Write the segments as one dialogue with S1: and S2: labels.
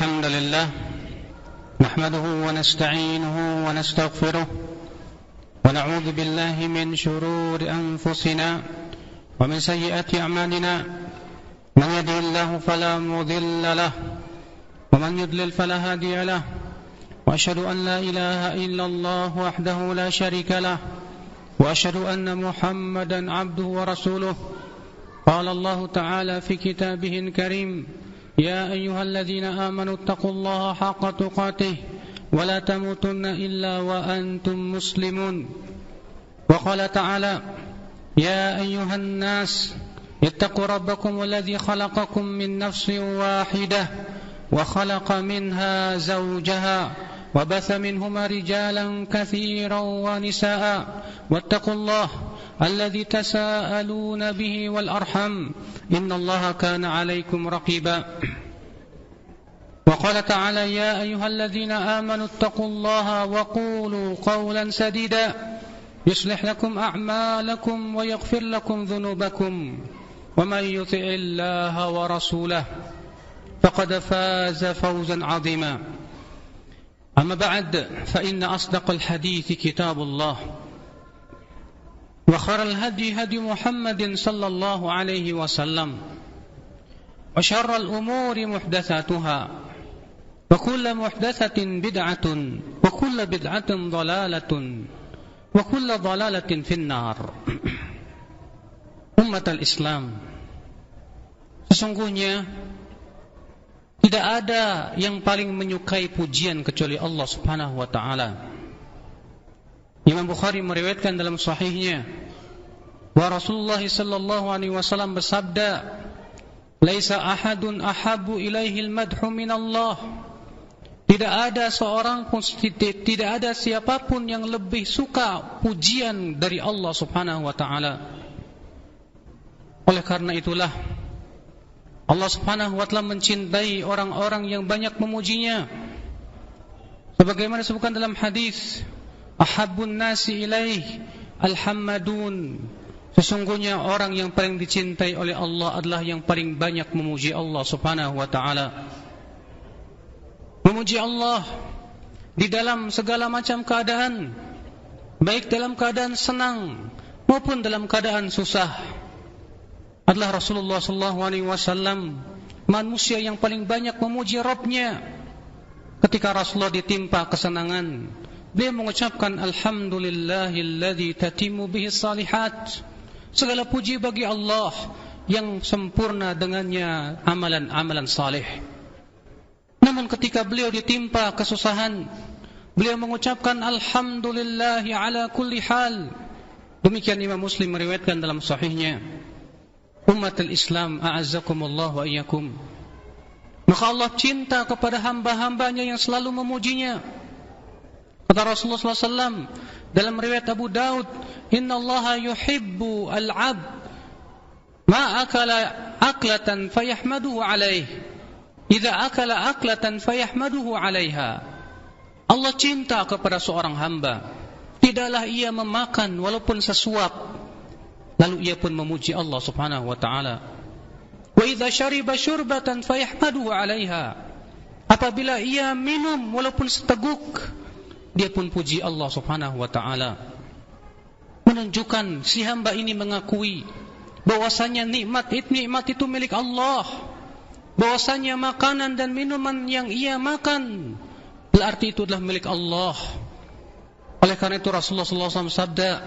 S1: الحمد لله نحمده ونستعينه ونستغفره ونعوذ بالله من شرور أنفسنا ومن سيئات أعمالنا من يهده الله فلا مضل له ومن يضلل فلا هادي له وأشهد أن لا إله إلا الله وحده لا شريك له وأشهد أن محمدا عبده ورسوله قال الله تعالى في كتابه الكريم يا أيها الذين آمنوا اتقوا الله حق تقاته ولا تموتن إلا وأنتم مسلمون وقال تعالى يا أيها الناس اتقوا ربكم الذي خلقكم من نفس واحدة وخلق منها زوجها وبث منهما رجالا كثيرا ونساء واتقوا الله الذي تساءلون به والأرحم إن الله كان عليكم رقيبا وقال تعالى يا أيها الذين آمنوا اتقوا الله وقولوا قولا سديدا يصلح لكم أعمالكم ويغفر لكم ذنوبكم ومن يطع الله ورسوله فقد فاز فوزا عظيما أما بعد فإن أصدق الحديث كتاب الله وخير الهدي هدي محمد صلى الله عليه وسلم وشر الأمور محدثاتها وكل محدثة بدعة وكل بدعة ضلالة وكل ضلالة في النار. Umat al-Islam, sesungguhnya tidak ada yang paling menyukai pujian kecuali Allah Subhanahu wa taala. Imam Bukhari meriwayatkan dalam sahihnya bahwa Rasulullah sallallahu alaihi wasallam bersabda, "Laisa ahadun ahabbu ilaihi al-madhu min Allah." Tidak ada seorang pun, tidak ada siapapun yang lebih suka pujian dari Allah Subhanahu wa taala. Oleh karena itulah Allah Subhanahu wa taala mencintai orang-orang yang banyak memujinya. Sebagaimana disebutkan dalam hadis, ahabbun nasi ilaih alhammadun. Sesungguhnya orang yang paling dicintai oleh Allah adalah yang paling banyak memuji Allah Subhanahu wa taala. Memuji Allah di dalam segala macam keadaan, baik dalam keadaan senang maupun dalam keadaan susah, adalah Rasulullah sallallahu alaihi wasallam manusia yang paling banyak memuji Rabbnya. Ketika Rasulullah ditimpa kesenangan, beliau mengucapkan alhamdulillahilladzi tatimmu bihi salihat. Segala puji bagi Allah yang sempurna dengannya amalan-amalan saleh. Namun ketika beliau ditimpa kesusahan, beliau mengucapkan alhamdulillahi ala kulli hal. Demikian Imam Muslim meriwayatkan dalam sahihnya. Umat al-Islam, a'azzakumullah wa iyyakum. Maka Allah cinta kepada hamba-hambanya yang selalu memujinya. Kata Rasulullah SAW dalam riwayat Abu Daud, Inna allaha yuhibbu al-'abd ma akala aklatan fayahmaduhu alaih idza akala aklatan fayahmaduhu alaiha. Allah cinta kepada seorang hamba, tidaklah ia memakan walaupun sesuap, lalu ia pun memuji Allah Subhanahu wa taala. Wa idza syariba syurbatan fayahmaduhu alaiha. Apabila ia minum walaupun seteguk, dia pun puji Allah Subhanahu wa taala. Menunjukkan si hamba ini mengakui bahwasanya nikmat itu milik Allah. Bahwasanya makanan dan minuman yang ia makan berarti itu adalah milik Allah. Oleh karena itu Rasulullah SAW sabda,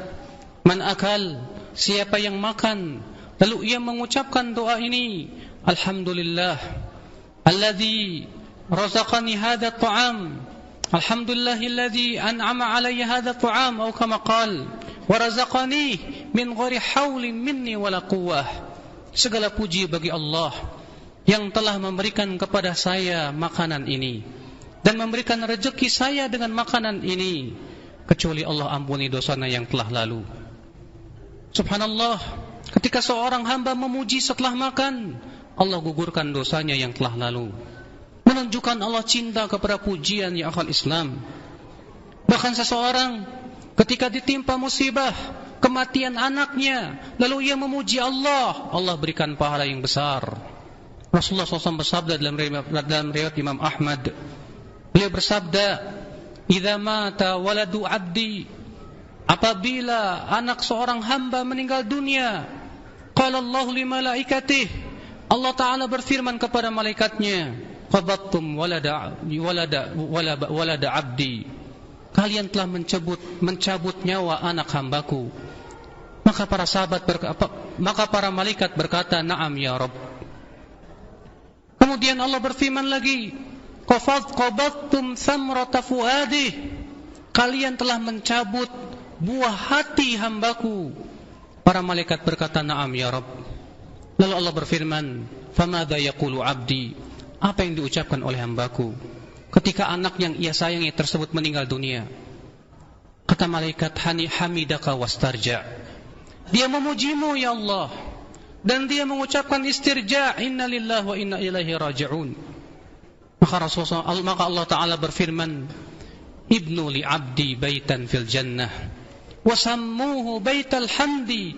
S1: "Man akal," siapa yang makan lalu ia mengucapkan doa ini, alhamdulillah alladzi razaqani hadha at-ta'am, alhamdulillahilladzi an'ama alayya hadha at-ta'am, atau kama qala wa razaqani min ghairi haulin minni wala quwwah. Segala puji bagi Allah yang telah memberikan kepada saya makanan ini dan memberikan rezeki saya dengan makanan ini, kecuali Allah ampuni dosanya yang telah lalu. Subhanallah, ketika seorang hamba memuji setelah makan, Allah gugurkan dosanya yang telah lalu. Menunjukkan Allah cinta kepada pujian ya akhal Islam. Bahkan seseorang ketika ditimpa musibah, kematian anaknya, lalu ia memuji Allah, Allah berikan pahala yang besar. Rasulullah SAW bersabda dalam riwayat Imam Ahmad, beliau bersabda, "Idza mata waladu 'abdi," apabila anak seorang hamba meninggal dunia, qala Allahu li malaikatihi, Allah Ta'ala berfirman kepada malaikatnya, qabattum walada 'abdi, kalian telah mencabut nyawa anak hambaku. Maka para malaikat berkata, "Na'am ya Rabb." Kemudian Allah berfirman lagi, qabattum thamrata fuadih, kalian telah mencabut buah hati hambaku. Para malaikat berkata, "Na'am ya Rabb." Lalu Allah berfirman, "Famadha yaqulu 'abdi?" Apa yang diucapkan oleh hambaku ketika anak yang ia sayangi tersebut meninggal dunia? Kata malaikat, hamidaka wastarja, dia memujimu ya Allah, dan dia mengucapkan istirja, inna lillahi wa inna ilaihi raji'un. Maka Allah Ta'ala berfirman, ibnu li abdi baitan fil jannah wasammuhu baital hamdi,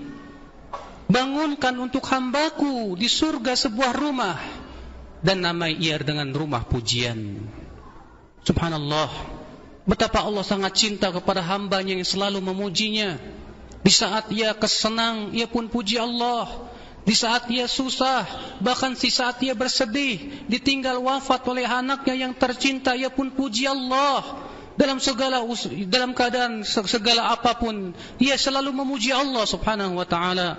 S1: bangunkan untuk hambaku di surga sebuah rumah dan namai ia dengan rumah pujian. Subhanallah, betapa Allah sangat cinta kepada hambanya yang selalu memujinya. Di saat ia kesenang, ia pun puji Allah. Di saat ia susah, bahkan di saat ia bersedih, ditinggal wafat oleh anaknya yang tercinta, ia pun puji Allah. Dalam keadaan segala apapun, ia selalu memuji Allah Subhanahu wa ta'ala.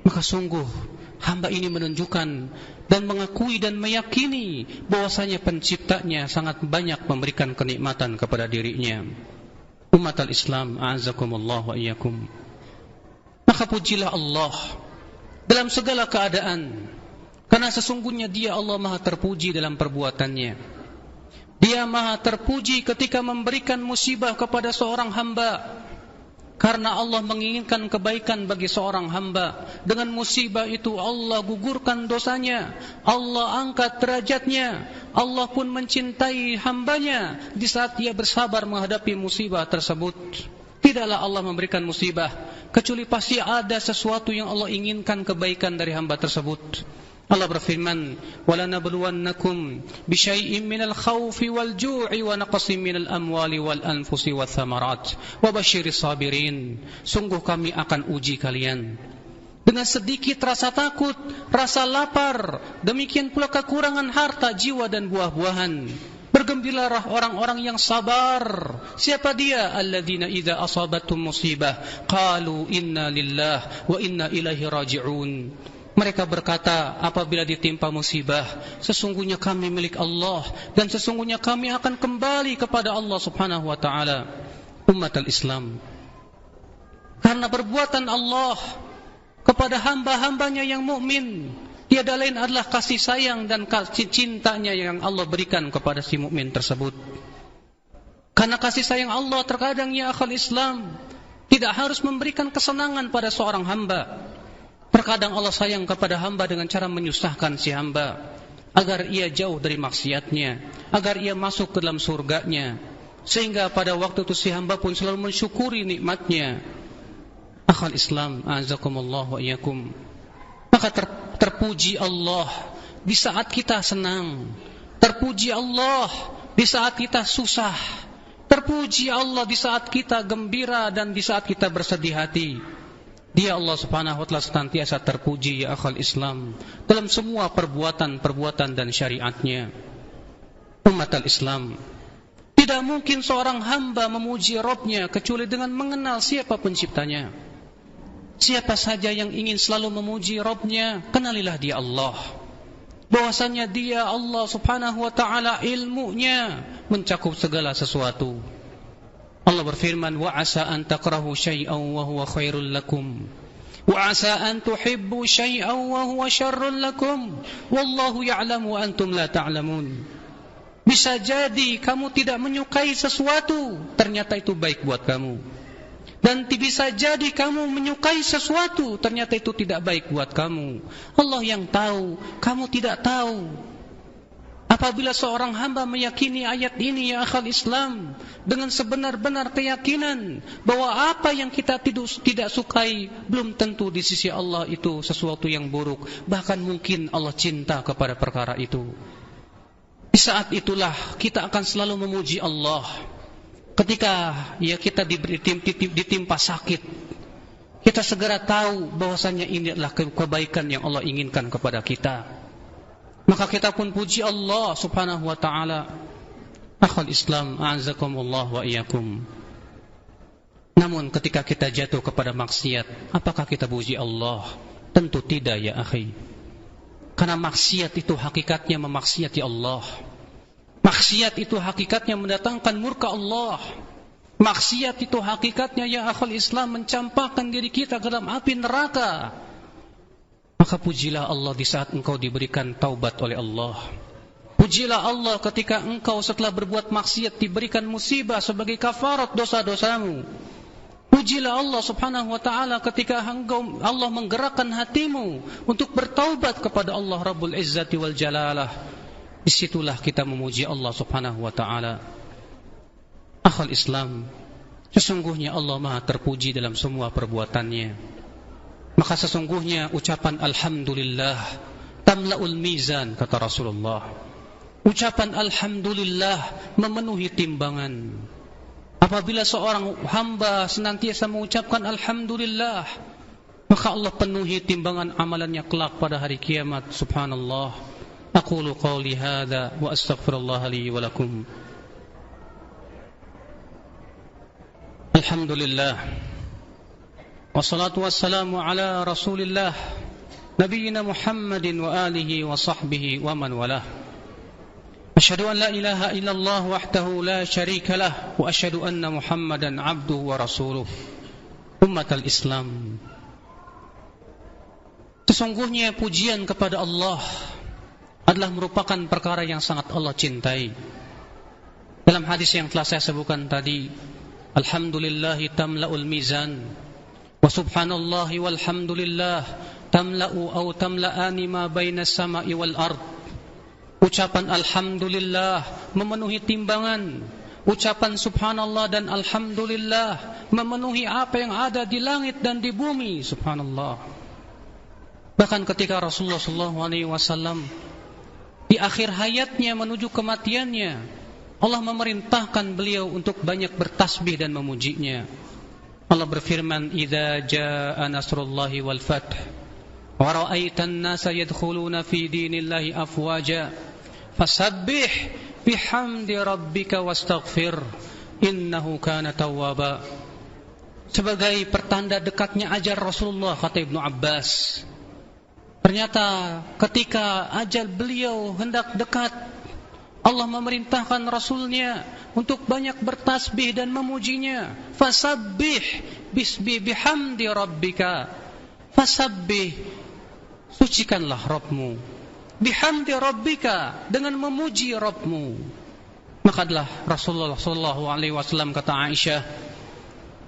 S1: Maka sungguh hamba ini menunjukkan dan mengakui dan meyakini bahwasanya penciptanya sangat banyak memberikan kenikmatan kepada dirinya. Umat al-Islam, a'azakumullah wa iyyakum. Maka pujilah Allah dalam segala keadaan, karena sesungguhnya Dia Allah Maha terpuji dalam perbuatannya. Dia Maha terpuji ketika memberikan musibah kepada seorang hamba, karena Allah menginginkan kebaikan bagi seorang hamba. Dengan musibah itu Allah gugurkan dosanya, Allah angkat derajatnya, Allah pun mencintai hambanya di saat dia bersabar menghadapi musibah tersebut. Tidaklah Allah memberikan musibah kecuali pasti ada sesuatu yang Allah inginkan kebaikan dari hamba tersebut. Allah berfirman, "Walanabluwannakum bisyai'in minal khawfi wal ju'i wa naqsin minal amwali wal anfusi wath thamarat wa basyiris sabirin." Sungguh kami akan uji kalian dengan sedikit rasa takut, rasa lapar, demikian pula kekurangan harta, jiwa dan buah-buahan. Bergembiralah orang-orang yang sabar. Siapa dia? Alladzina idza asabatum musibah qalu inna lillahi wa inna ilaihi raji'un. Mereka berkata apabila ditimpa musibah, sesungguhnya kami milik Allah dan sesungguhnya kami akan kembali kepada Allah Subhanahu wa ta'ala. Umat al-Islam, karena perbuatan Allah kepada hamba-hambanya yang mukmin, tiada lain adalah kasih sayang dan kasih cintanya yang Allah berikan kepada si mukmin tersebut. Karena kasih sayang Allah terkadang ya akhal Islam tidak harus memberikan kesenangan pada seorang hamba. Terkadang Allah sayang kepada hamba dengan cara menyusahkan si hamba agar ia jauh dari maksiatnya, agar ia masuk ke dalam surganya, sehingga pada waktu itu si hamba pun selalu mensyukuri nikmatnya. Akhal Islam, a'azakumullah wa iyyakum. Maka terpuji Allah di saat kita senang, terpuji Allah di saat kita susah, terpuji Allah di saat kita gembira dan di saat kita bersedih hati. Dia Allah Subhanahu wa ta'ala senantiasa terpuji ya akhal Islam dalam semua perbuatan dan syariatnya. Umat al-Islam, tidak mungkin seorang hamba memuji Rabbnya kecuali dengan mengenal siapa penciptanya. Siapa saja yang ingin selalu memuji Rabbnya, kenalilah dia Allah. Bahwasanya dia Allah Subhanahu wa ta'ala ilmunya mencakup segala sesuatu. Allah berfirman, wa asa an takrahu syai'an wa huwa khairul lakum wa asa an tuhibbu syai'an wa huwa syarrul lakum wallahu ya'lamu wa antum la ta'lamun. Bisa jadi kamu tidak menyukai sesuatu, ternyata itu baik buat kamu. Dan bisa jadi kamu menyukai sesuatu, ternyata itu tidak baik buat kamu. Allah yang tahu, kamu tidak tahu. Apabila seorang hamba meyakini ayat ini, ya akhal Islam, dengan sebenar-benar keyakinan bahwa apa yang kita tidak sukai belum tentu di sisi Allah itu sesuatu yang buruk, bahkan mungkin Allah cinta kepada perkara itu. Di saat itulah kita akan selalu memuji Allah. Ketika ya kita ditimpa sakit, kita segera tahu bahwasanya ini adalah kebaikan yang Allah inginkan kepada kita. Maka kita pun puji Allah subhanahu wa ta'ala. Akhul Islam, a'azakumullah wa iyyakum. Namun ketika kita jatuh kepada maksiat, apakah kita puji Allah? Tentu tidak, ya akhi. Karena maksiat itu hakikatnya memaksiati Allah. Maksiat itu hakikatnya mendatangkan murka Allah. Maksiat itu hakikatnya, ya akhul Islam, mencampakkan diri kita ke dalam api neraka. Maka pujilah Allah di saat engkau diberikan taubat oleh Allah. Pujilah Allah ketika engkau setelah berbuat maksiat diberikan musibah sebagai kafarat dosa-dosamu. Pujilah Allah subhanahu wa ta'ala ketika Allah menggerakkan hatimu untuk bertaubat kepada Allah Rabbul Izzati wal Jalalah. Disitulah kita memuji Allah subhanahu wa ta'ala. Akhul Islam, sesungguhnya Allah maha terpuji dalam semua perbuatannya. Maka sesungguhnya ucapan Alhamdulillah tamla'ul mizan, kata Rasulullah. Ucapan Alhamdulillah memenuhi timbangan. Apabila seorang hamba senantiasa mengucapkan Alhamdulillah, maka Allah penuhi timbangan amalannya kelak pada hari kiamat. Subhanallah. Aqulu qawli hadha wa astaghfirullah li wa lakum. Alhamdulillah. Wassalatu wassalamu ala Rasulillah Nabiyyina Muhammadin wa alihi wa sahbihi wa man walah. Asyhadu an la ilaha illallah wahdahu la syarika lah wa asyhadu anna Muhammadan abduhu wa rasuluh. Ummatal Islam, sesungguhnya pujian kepada Allah adalah merupakan perkara yang sangat Allah cintai. Dalam hadis yang telah saya sebutkan tadi, alhamdulillahi tamla'ul mizan wa subhanallahi walhamdulillah tamla'u aw tamla'ani ma bainas sama'i wal ard. Ucapan alhamdulillah memenuhi timbangan. Ucapan subhanallah dan alhamdulillah memenuhi apa yang ada di langit dan di bumi. Subhanallah. Bahkan ketika Rasulullah SAW di akhir hayatnya menuju kematiannya, Allah memerintahkan beliau untuk banyak bertasbih dan memujinya. Allah berfirman, "Idza jaa nasrullahi wal fath wa ra'aitan nasa yadkhuluna fi dinillahi afwaja fasabbih bihamdi rabbika wastaghfir innahu kana tawwaba." Sebagai pertanda dekatnya ajal Rasulullah, kata Ibnu Abbas, ternyata ketika ajal beliau hendak dekat, Allah memerintahkan Rasulnya untuk banyak bertasbih dan memujinya. Fasabbih bihamdi rabbika. Fasabbih, sucikanlah Rabbmu. Bihamdi rabbika, dengan memuji Rabbmu. Maka adalah Rasulullah SAW, kata Aisyah,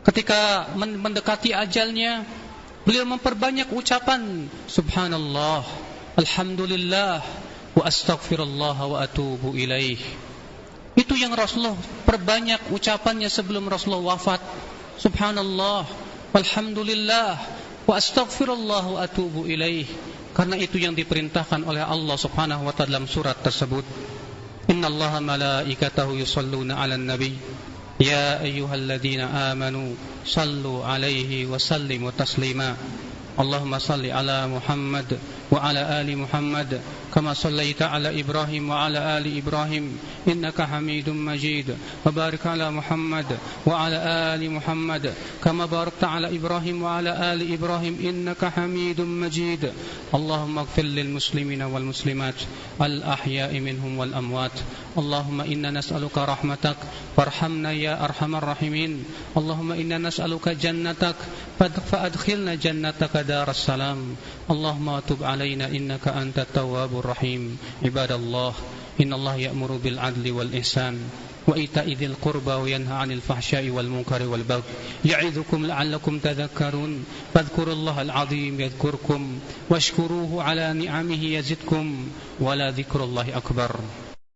S1: ketika mendekati ajalnya, beliau memperbanyak ucapan Subhanallah, Alhamdulillah, wa astaghfirullah wa atubu ilaih. Itu yang Rasulullah perbanyak ucapannya sebelum Rasulullah wafat. Subhanallah, walhamdulillah, wa astaghfirullah wa atubu ilaih. Karena itu yang diperintahkan oleh Allah subhanahu wa ta'ala dalam surat tersebut. Innallaha malaikatahu yusalluna 'alan nabi ya ayyuhalladzina amanu sallu 'alaihi wa sallimu taslima. Allahumma salli ala Muhammad wa ala ali Muhammad kama sallaita ala Ibrahim wa ala ali Ibrahim innaka Hamidum Majid. Wa barik ala Muhammad wa ala ali Muhammad kama barakta ala Ibrahim wa ala ali Ibrahim innaka Hamidum Majid. Allahumma ighfir lil muslimina wal muslimat al ahya'i minhum wal amwat. Allahumma inna nas'aluka rahmatak farhamna ya arhamar rahimin. Allahumma inna nas'aluka jannatak fa'adkhilna jannataka daras salam. Allahumma tub alaina innaka antat tawwabur rahim. Ibadallah, innallaha ya'muru bil adli wal ihsan wa ita'i dzil qurba wa yanha 'anil fahsya'i wal munkari wal baghi ya'idzukum la'allakum tadhakkarun. Fadhkurullahal 'azim yadhkurkum washkuruhu 'ala ni'amihi yazidkum wa la dzikrullahi akbar.